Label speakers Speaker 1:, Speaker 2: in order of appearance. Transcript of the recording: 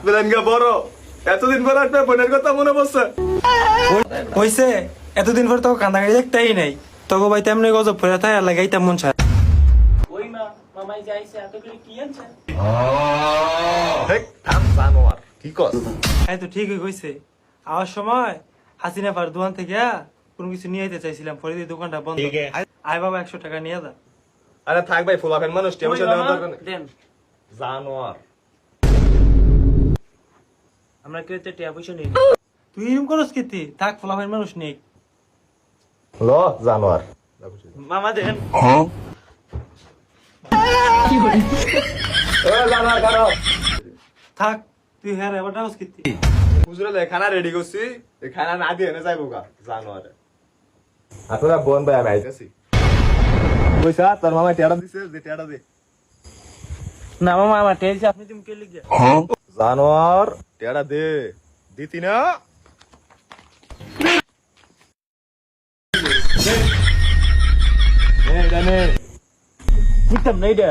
Speaker 1: বেলানগা বড় এতদিন পর আপনার বোনের কথা মনে পড়ছে
Speaker 2: হইছে এতদিন পর তো কান্দাকাটি দেখতেই নাই তোকে ভাই তেমনি গজব ফেরা থাকে আর লাগাইতাম মন চায়।
Speaker 3: ওই মা মামাই যাইছে এত করে কি আনছে?
Speaker 1: হেক থাম জানোয়ার কি কর
Speaker 2: হ্যাঁ তো ঠিকই কইছে। আওয়ার সময় হাসিনা পার দোকান থেকে কোনো কিছু নিয়ে যেতে চাইছিলাম, পরে দিয়ে দোকানটা বন্ধ। আয় বাবা 100 টাকা নিয়ে দা।
Speaker 1: আরে থাক ভাই ফুলাফেন মানুষ
Speaker 3: ওই
Speaker 1: টেনশন
Speaker 3: মামা,
Speaker 1: নেওয়ার দরকার নেই
Speaker 3: দেন
Speaker 1: জানোয়ার
Speaker 3: আমরা কেউ তো টিয়া পয়সা নেই।
Speaker 2: তুই এরকম করস কি থাক ফলাফের মানুষ নেই।
Speaker 1: ল জানোয়ার
Speaker 3: মামা দেন
Speaker 1: জানোয়ার কারো
Speaker 2: থাক তুই হ্যাঁ এবার ডাউস কি
Speaker 1: বুঝলে খানা রেডি করছি এই খানা না দিয়ে এনে যাইবো গা জানোয়ারে আপনারা বোন ভাই আমি আইতেছি কইছা তোর মামা টেড়া দিছে যে টেড়া দে
Speaker 3: না মামা আমার টেলছে আপনি তুমি কে লিখে
Speaker 1: জানোয়ার টেড়া দে দিতি না নে
Speaker 3: দিতাম না এটা